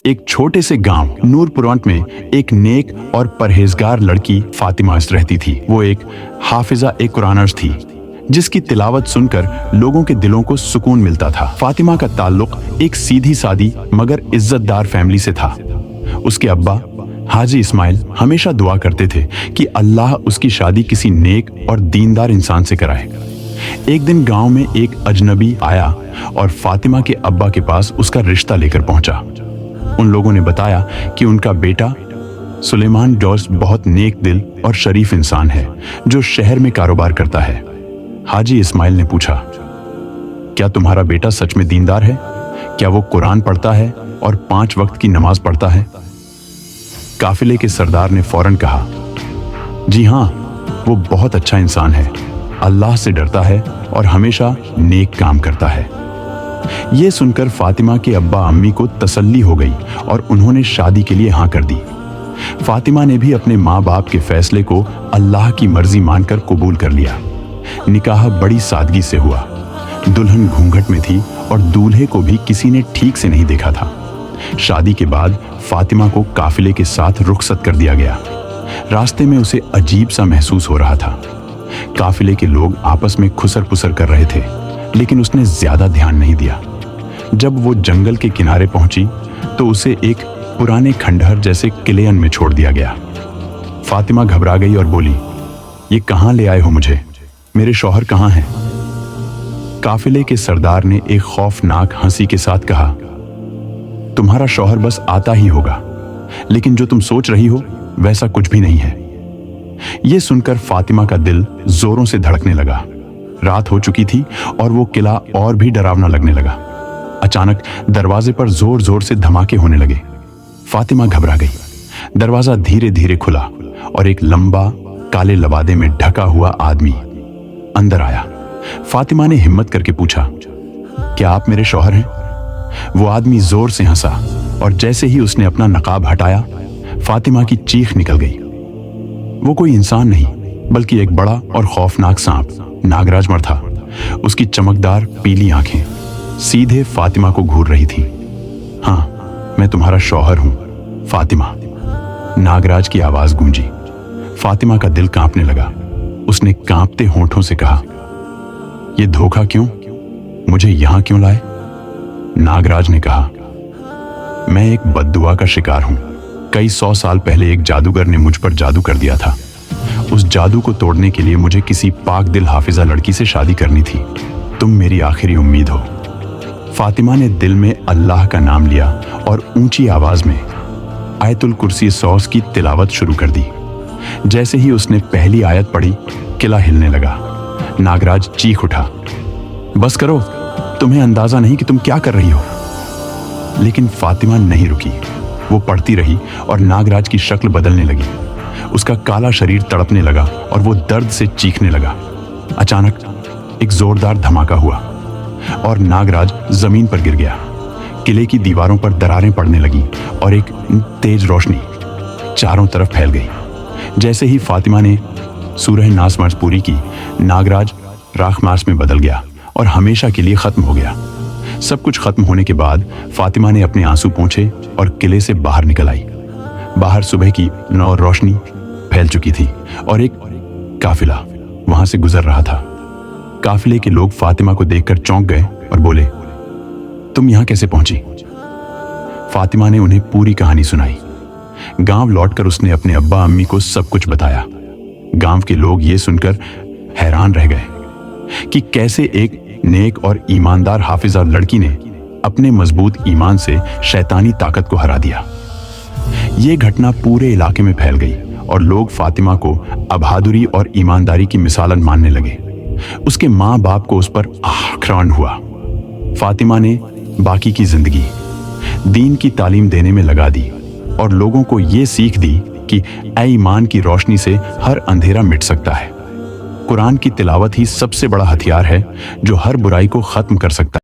एक छोटे से गांव नूरपुरवंत में एक नेक और परहेजगार लड़की फातिमा रहती थी। वो एक हाफिजा कुरानर्स थी जिसकी तिलावत सुनकर लोगों के दिलों को सुकून मिलता था। फातिमा का ताल्लुक एक सीधी सादी मगर इज्जतदार फैमिली से था। उसके अब्बा हाजी इस्माइल हमेशा दुआ करते थे कि अल्लाह उसकी शादी किसी नेक और दीनदार इंसान से कराए। एक दिन गांव में एक अजनबी आया और फातिमा के अब्बा के पास उसका रिश्ता लेकर पहुंचा। उन लोगों ने बताया कि उनका बेटा सुलेमान डॉस बहुत नेक दिल और शरीफ इंसान है जो शहर में कारोबार करता है। हाजी इस्माइल ने पूछा, क्या तुम्हारा बेटा सच में दीनदार है? क्या वो कुरान पढ़ता है और 5 वक्त की नमाज पढ़ता है? काफिले के सरदार ने फौरन कहा, जी हाँ, वो बहुत अच्छा इंसान है, अल्लाह से डरता है और हमेशा नेक काम करता है। ये सुनकर फातिमा के अब्बा अम्मी को तसल्ली हो गई और उन्होंने शादी के लिए हाँ कर दी। फातिमा ने भी अपने माँ बाप के फैसले को अल्लाह की मर्जी मानकर कबूल कर लिया। निकाह बड़ी सादगी से हुआ। दुल्हन घूंघट में थी और दूल्हे को भी किसी ने ठीक से नहीं देखा था। शादी के बाद फातिमा को काफिले के साथ रुखसत कर दिया गया। रास्ते में उसे अजीब सा महसूस हो रहा था। काफिले के लोग आपस में खुसर पुसर कर रहे थे, लेकिन उसने ज्यादा ध्यान नहीं दिया। जब वो जंगल के किनारे पहुंची तो उसे एक पुराने खंडहर जैसे किलेयन में छोड़ दिया गया। फातिमा घबरा गई और बोली, ये कहां ले आए हो मुझे? मेरे शौहर कहां हैं? काफिले के सरदार ने एक खौफनाक हंसी के साथ कहा, तुम्हारा शौहर बस आता ही होगा, लेकिन जो तुम सोच रही हो वैसा कुछ भी नहीं है। यह सुनकर फातिमा का दिल जोरों से धड़कने लगा। रात हो चुकी थी और वो किला और भी डरावना लगने लगा। अचानक दरवाजे पर जोर जोर से धमाके होने लगे। फातिमा घबरा गई। दरवाजा धीरे धीरे खुला और एक लंबा काले लबादे में ढका हुआ आदमी अंदर आया। फातिमा ने हिम्मत करके पूछा, क्या आप मेरे शौहर हैं? वो आदमी जोर से हंसा और जैसे ही उसने अपना नकाब हटाया, फातिमा की चीख निकल गई। वो कोई इंसान नहीं बल्कि एक बड़ा और खौफनाक सांप नागराज मर था। उसकी चमकदार पीली आंखें सीधे फातिमा को घूर रही थी। हाँ, मैं तुम्हारा शौहर हूं, फातिमा। नागराज की आवाज गूंजी। फातिमा का दिल कांपने लगा। उसने कांपते होंठों से कहा, ये धोखा क्यों? मुझे यहां क्यों लाए? नागराज ने कहा, मैं एक बद्दुआ का शिकार हूं। कई 100 साल पहले एक जादूगर ने मुझ पर जादू कर दिया था। उस जादू को तोड़ने के लिए मुझे किसी पाक दिल हाफिजा लड़की से शादी करनी थी। तुम मेरी आखिरी उम्मीद हो। फातिमा ने दिल में अल्लाह का नाम लिया और ऊंची आवाज में आयतुल कुर्सी सौस की तिलावत शुरू कर दी। जैसे ही उसने पहली आयत पढ़ी, किला हिलने लगा। नागराज चीख उठा, बस करो, तुम्हें अंदाजा नहीं कि तुम क्या कर रही हो। लेकिन फातिमा नहीं रुकी। वो पढ़ती रही और नागराज की शक्ल बदलने लगी। उसका काला शरीर तड़पने लगा और वो दर्द से चीखने लगा। अचानक एक जोरदार धमाका हुआ और नागराज जमीन पर गिर गया। किले की दीवारों पर दरारें पड़ने लगी और एक तेज रोशनी चारों तरफ फैल गई। जैसे ही फातिमा ने सूरह नास मर्ज पूरी की, नागराज राख मार्च में बदल गया और हमेशा के लिए खत्म हो गया। सब कुछ खत्म होने के बाद फातिमा ने अपने आंसू पोंछे और किले से बाहर निकल आई। बाहर सुबह की नौ रोशनी फैल चुकी थी और एक काफिला वहां से गुजर रहा था। काफिले के लोग फातिमा को देखकर चौंक गए और बोले, तुम यहां कैसे पहुंची? फातिमा ने उन्हें पूरी कहानी सुनाई। गांव लौटकर उसने अपने अब्बा अम्मी को सब कुछ बताया। गांव के लोग ये सुनकर हैरान रह गए कि कैसे एक नेक और ईमानदार हाफिजा लड़की ने अपने मजबूत ईमान से शैतानी ताकत को हरा दिया। ये घटना पूरे इलाके में फैल गई और लोग फातिमा को बहादुरी और ईमानदारी की मिसालन मानने लगे। उसके माँ बाप को उस पर आक्रान हुआ। फातिमा ने बाकी की जिंदगी दीन की तालीम देने में लगा दी और लोगों को ये सीख दी कि ईमान की रोशनी से हर अंधेरा मिट सकता है। कुरान की तिलावत ही सबसे बड़ा हथियार है जो हर बुराई को खत्म कर सकता है।